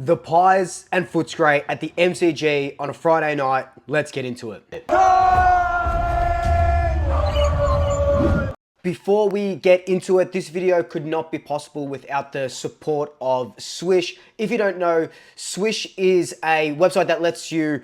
The Pies and Footscray at the MCG on a Friday night. Let's get into it. Before we get into it, this video could not be possible without the support of Swish. If you don't know, Swish is a website that lets you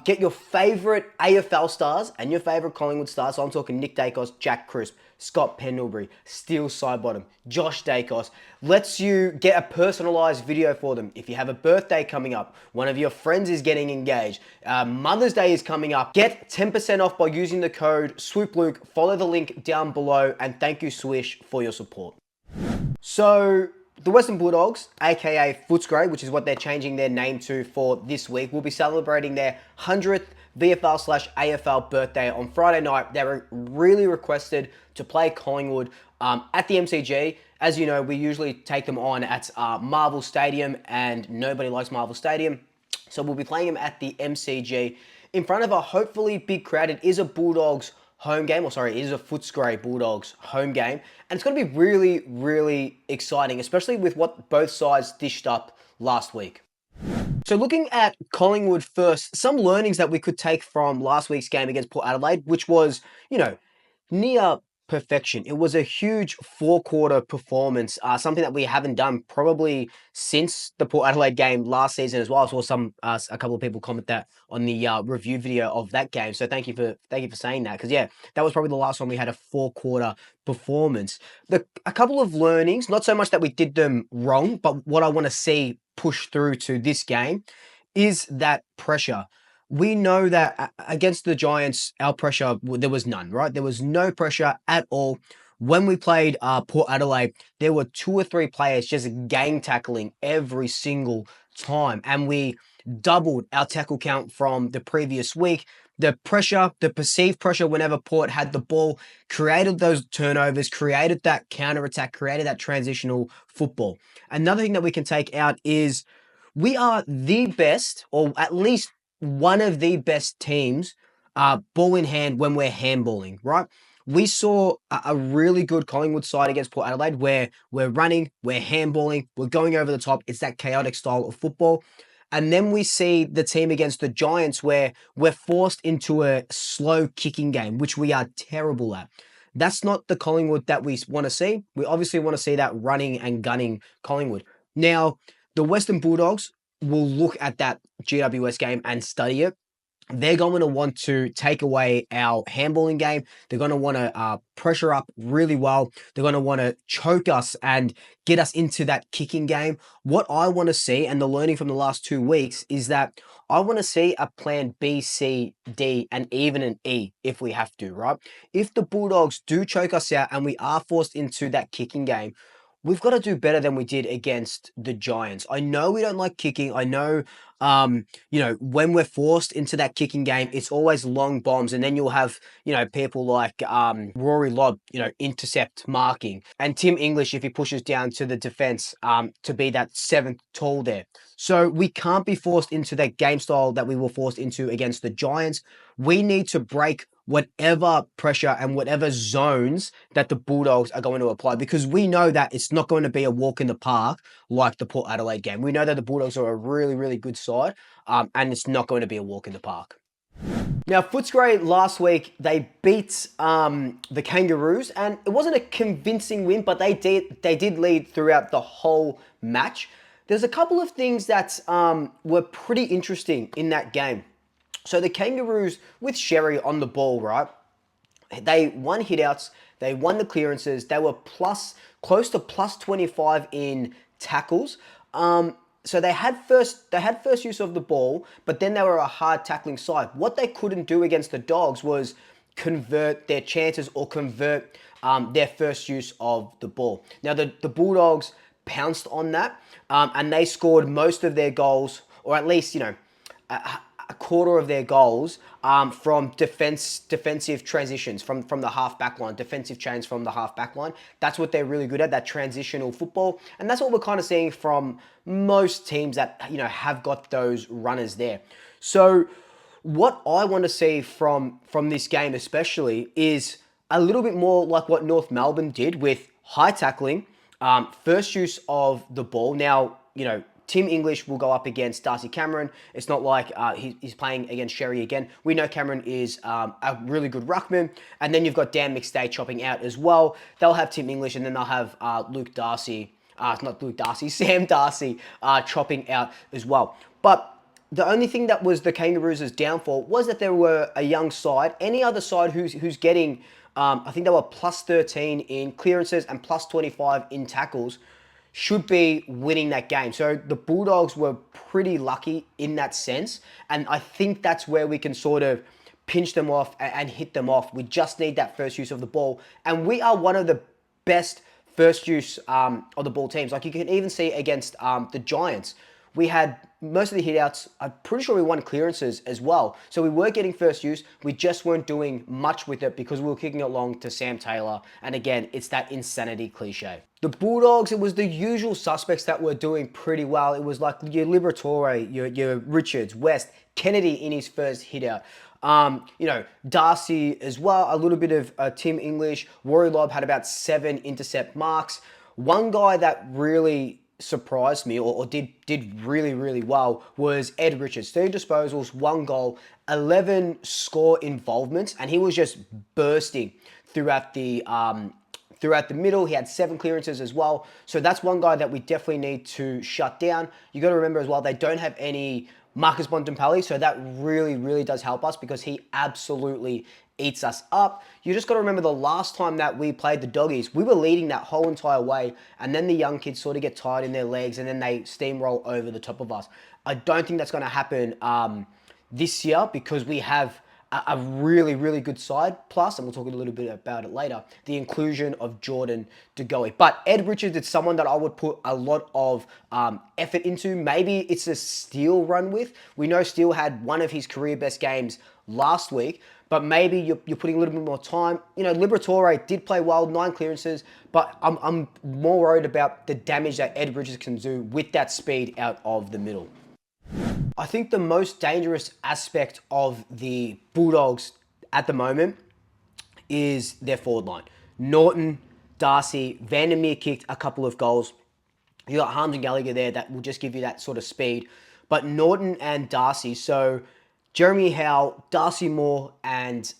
get your favorite AFL stars and your favorite Collingwood stars. So I'm talking Nick Dacos, Jack Crisp, Scott Pendlebury, Steele Sidebottom, Josh Dacos. Lets you get a personalized video for them. If you have a birthday coming up, one of your friends is getting engaged, Mother's Day is coming up, get 10% off by using the code SWOOPLUKE. Follow the link down below, and thank you Swish for your support. So the Western Bulldogs, aka Footscray, which is what they're changing their name to for this week, will be celebrating their 100th VFL/AFL birthday on Friday night. They were really requested to play Collingwood at the MCG. As you know, we usually take them on at Marvel Stadium, and nobody likes Marvel Stadium. So we'll be playing them at the MCG in front of a hopefully big crowd. It is a Bulldogs home game, or sorry, it is a Footscray Bulldogs home game. And it's going to be really, really exciting, especially with what both sides dished up last week. So looking at Collingwood first, some learnings that we could take from last week's game against Port Adelaide, which was, near perfection. It was a huge four-quarter performance, something that we haven't done probably since the Port Adelaide game last season as well. I saw a couple of people comment that on the review video of that game. So thank you for saying that, because yeah, that was probably the last time we had a four-quarter performance. A couple of learnings, not so much that we did them wrong, but what I want to see push through to this game is that pressure. We know that against the Giants, our pressure, there was none, right? There was no pressure at all. When we played Port Adelaide, there were 2 or 3 players just gang tackling every single time, and we doubled our tackle count from the previous week. The pressure, the perceived pressure whenever Port had the ball, created those turnovers, created that counter-attack, created that transitional football. Another thing that we can take out is we are the best, or at least one of the best teams, ball in hand when we're handballing, right? We saw a really good Collingwood side against Port Adelaide where we're running, we're handballing, we're going over the top. It's that chaotic style of football. And then we see the team against the Giants where we're forced into a slow kicking game, which we are terrible at. That's not the Collingwood that we want to see. We obviously want to see that running and gunning Collingwood. Now, the Western Bulldogs will look at that GWS game and study it. They're going to want to take away our handballing game. They're going to want to pressure up really well. They're going to want to choke us and get us into that kicking game. What I want to see, and the learning from the last 2 weeks, is that I want to see a plan B, C, D, and even an E if we have to, right? If the Bulldogs do choke us out and we are forced into that kicking game, we've got to do better than we did against the Giants. I know we don't like kicking. I know, when we're forced into that kicking game, it's always long bombs. And then you'll have, people like Rory Lobb, intercept marking. And Tim English, if he pushes down to the defense, to be that 7th tall there. So we can't be forced into that game style that we were forced into against the Giants. We need to break whatever pressure and whatever zones that the Bulldogs are going to apply, because we know that it's not going to be a walk in the park like the Port Adelaide game. We know that the Bulldogs are a really, really good side, and it's not going to be a walk in the park. Now, Footscray last week, they beat the Kangaroos, and it wasn't a convincing win, but they did lead throughout the whole match. There's a couple of things that were pretty interesting in that game. So the Kangaroos, with Sherry on the ball, right, they won hitouts, they won the clearances, they were close to plus 25 in tackles. So they had first use of the ball, but then they were a hard tackling side. What they couldn't do against the Dogs was convert their chances or convert their first use of the ball. Now the Bulldogs pounced on that, and they scored most of their goals, or at least, a quarter of their goals from defensive transitions from the half back line, defensive chains from the half back line. That's what they're really good at, that transitional football. And that's what we're kind of seeing from most teams that, have got those runners there. So what I want to see from this game especially is a little bit more like what North Melbourne did with high tackling, first use of the ball. Now, Tim English will go up against Darcy Cameron. It's not like he's playing against Sherry again. We know Cameron is a really good ruckman. And then you've got Dan McStay chopping out as well. They'll have Tim English, and then they'll have Sam Darcy chopping out as well. But the only thing that was the Kangaroos' downfall was that there were a young side. Any other side who's getting, I think they were plus 13 in clearances and plus 25 in tackles, should be winning that game. So the Bulldogs were pretty lucky in that sense. And I think that's where we can sort of pinch them off and hit them off. We just need that first use of the ball. And we are one of the best first use of the ball teams. Like you can even see against the Giants, we had most of the hitouts. I'm pretty sure we won clearances as well. So we were getting first use. We just weren't doing much with it because we were kicking it long to Sam Taylor. And again, it's that insanity cliche. The Bulldogs, it was the usual suspects that were doing pretty well. It was like your Liberatore, your Richards, West, Kennedy in his first hitout. Darcy as well, a little bit of Tim English. Rory Lobb had about 7 intercept marks. One guy that really surprised me or did really, really well was Ed Richards. 3 disposals, 1 goal, 11 score involvements, and he was just bursting throughout the middle. He had 7 clearances as well. So that's one guy that we definitely need to shut down. You got to remember as well, they don't have any Marcus Bontempelli, so that really, really does help us because he absolutely eats us up. You just got to remember the last time that we played the Doggies, we were leading that whole entire way, and then the young kids sort of get tired in their legs, and then they steamroll over the top of us. I don't think that's going to happen this year because we have a really, really good side. Plus, and we'll talk a little bit about it later, the inclusion of Jordan De Goey. But Ed Richards is someone that I would put a lot of effort into. Maybe it's a Steele run with. We know Steele had one of his career best games last week, but maybe you're putting a little bit more time. Liberatore did play well, 9 clearances, but I'm more worried about the damage that Ed Richards can do with that speed out of the middle. I think the most dangerous aspect of the Bulldogs at the moment is their forward line. Norton, Darcy, Vandermeer kicked a couple of goals. You got Harms and Gallagher there that will just give you that sort of speed. But Norton and Darcy, so Jeremy Howe, Darcy Moore, and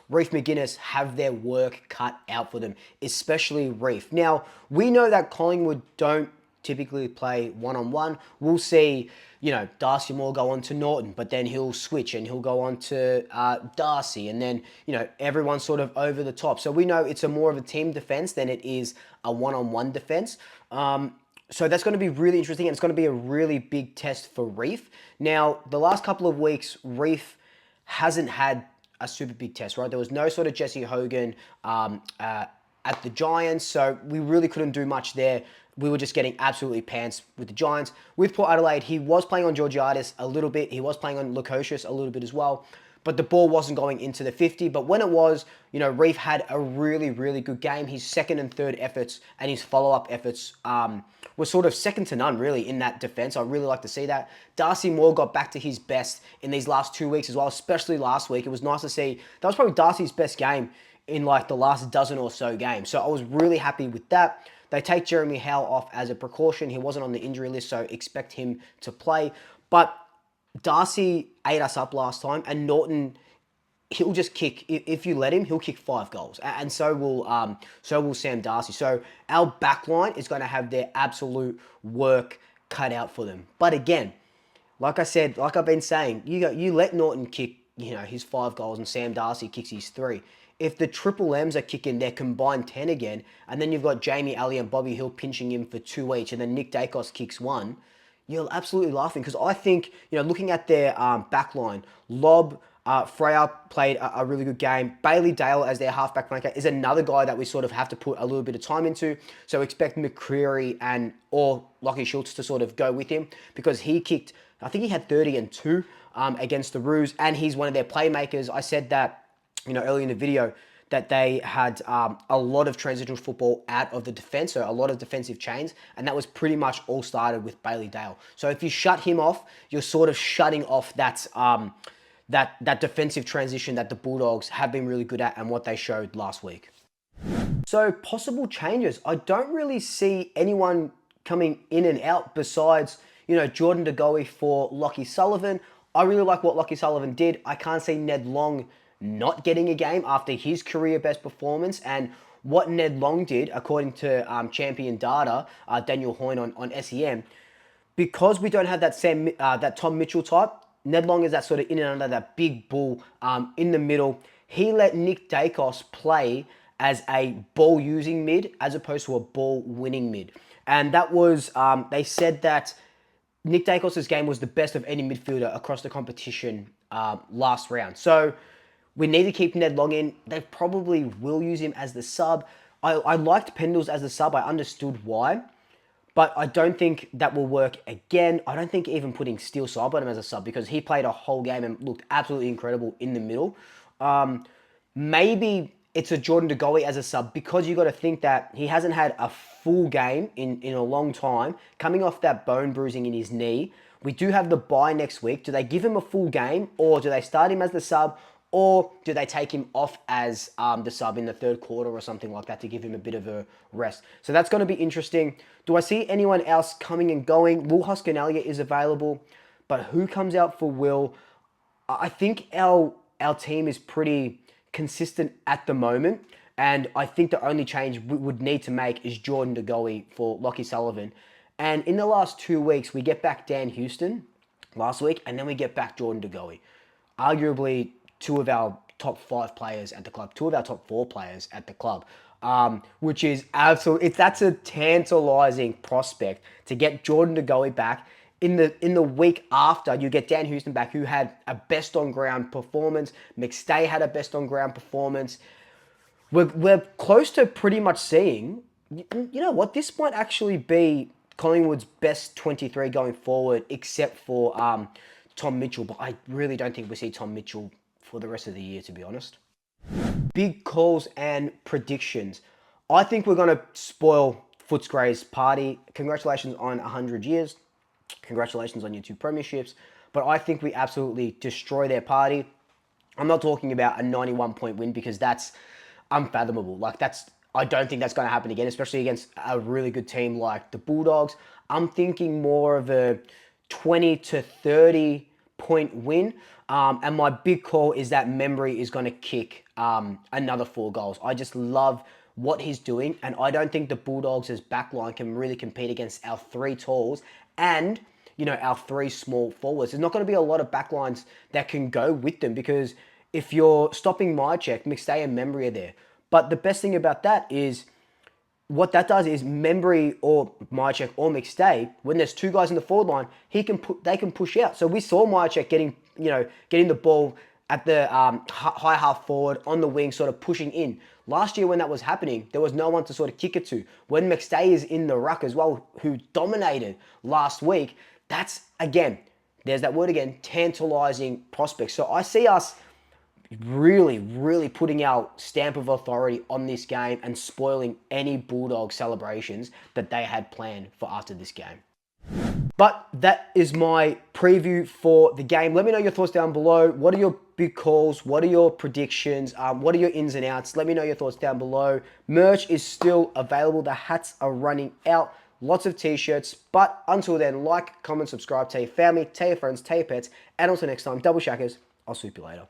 Reef McGuinness have their work cut out for them, especially Reef. Now, we know that Collingwood don't typically play one-on-one. We'll see, Darcy Moore go on to Norton, but then he'll switch and he'll go on to Darcy, and then, everyone's sort of over the top. So we know it's more of a team defense than it is a one-on-one defense. So that's going to be really interesting, and it's going to be a really big test for Reef. Now, the last couple of weeks, Reef hasn't had a super big test, right? There was no sort of Jesse Hogan at the Giants, so we really couldn't do much there. We were just getting absolutely pants with the Giants. With Port Adelaide, he was playing on Georgiades a little bit. He was playing on Lukosius a little bit as well. But the ball wasn't going into the 50. But when it was, Reef had a really, really good game. His second and third efforts and his follow-up efforts were sort of second to none, really, in that defense. I really like to see that. Darcy Moore got back to his best in these last 2 weeks as well, especially last week. It was nice to see. That was probably Darcy's best game in like the last dozen or so games. So I was really happy with that. They take Jeremy Howe off as a precaution. He wasn't on the injury list, so expect him to play. But Darcy ate us up last time, and Norton, he'll just kick. If you let him, he'll kick 5 goals, and so will Sam Darcy. So our backline is going to have their absolute work cut out for them. But again, like I said, like I've been saying, you let Norton kick, his 5 goals, and Sam Darcy kicks his 3. If the Triple M's are kicking their combined 10 again, and then you've got Jamie Alley and Bobby Hill pinching him for 2 each, and then Nick Dacos kicks 1, you're absolutely laughing. Because I think, looking at their backline, Lobb, Freya played a really good game. Bailey Dale as their halfback flanker is another guy that we sort of have to put a little bit of time into. So expect McCreary or Lachie Schultz to sort of go with him, because he kicked, I think he had 30 and 2 against the Roos, and he's one of their playmakers. I said that earlier in the video, that they had a lot of transitional football out of the defense, so a lot of defensive chains, and that was pretty much all started with Bailey Dale. So if you shut him off, you're sort of shutting off that defensive transition that the Bulldogs have been really good at and what they showed last week. So possible changes. I don't really see anyone coming in and out besides, you know, Jordan De Goey for Lockie Sullivan. I really like what Lockie Sullivan did. I can't see Ned Long not getting a game after his career best performance. And what Ned Long did, according to Champion Data, Daniel Hoyne on SEM, because we don't have that Tom Mitchell type, Ned Long is that sort of in and under, that big bull in the middle. He let Nick Dacos play as a ball-using mid as opposed to a ball-winning mid. And that was, they said that Nick Dacos' game was the best of any midfielder across the competition last round. So we need to keep Ned Long in. They probably will use him as the sub. I liked Pendles as the sub. I understood why. But I don't think that will work again. I don't think even putting Steele Sidebottom as a sub, because he played a whole game and looked absolutely incredible in the middle. Maybe it's a Jordan De Goey as a sub, because you got to think that he hasn't had a full game in a long time, coming off that bone bruising in his knee. We do have the bye next week. Do they give him a full game, or do they start him as the sub, or do they take him off as the sub in the third quarter or something like that to give him a bit of a rest? So that's going to be interesting. Do I see anyone else coming and going? Will Hoskin-Elliott is available, but who comes out for Will? I think our team is pretty consistent at the moment, and I think the only change we would need to make is Jordan De Goey for Lockie Sullivan. And in the last 2 weeks, we get back Dan Houston last week, and then we get back Jordan De Goey. Arguably two of our top 5 players at the club, 2 of our top 4 players at the club, which is absolutely, that's a tantalizing prospect to get Jordan De Goey back. In the week after, you get Dan Houston back, who had a best on ground performance. McStay had a best on ground performance. We're close to pretty much seeing, you know what, this might actually be Collingwood's best 23 going forward, except for Tom Mitchell. But I really don't think we see Tom Mitchell for the rest of the year, to be honest. Big calls and predictions. I think we're going to spoil Footscray's party. Congratulations on 100 years. Congratulations on your 2 premierships. But I think we absolutely destroy their party. I'm not talking about a 91-point win, because that's unfathomable. I don't think that's going to happen again, especially against a really good team like the Bulldogs. I'm thinking more of a 20 to 30 point win. And my big call is that Membry is going to kick another 4 goals. I just love what he's doing, and I don't think the Bulldogs' backline can really compete against our 3 talls and, you know, our 3 small forwards. There's not going to be a lot of backlines that can go with them, because if you're stopping Myercheck, McStay and Membry are there. But the best thing about that is, what that does is Membry or Myercheck or McStay, when there's 2 guys in the forward line, they can push out. So we saw Myercheck getting the ball at the high half forward on the wing, sort of pushing in. Last year when that was happening, there was no one to sort of kick it to. When McStay is in the ruck as well, who dominated last week, that's, again, there's that word again, tantalizing prospects. So I see us really, really putting our stamp of authority on this game and spoiling any Bulldog celebrations that they had planned for after this game. But that is my preview for the game. Let me know your thoughts down below. What are your big calls? What are your predictions? What are your ins and outs? Let me know your thoughts down below. Merch is still available. The hats are running out. Lots of t-shirts. But until then, like, comment, subscribe, tell your family, tell your friends, tell your pets. And until next time, double shackers. I'll swoop you later.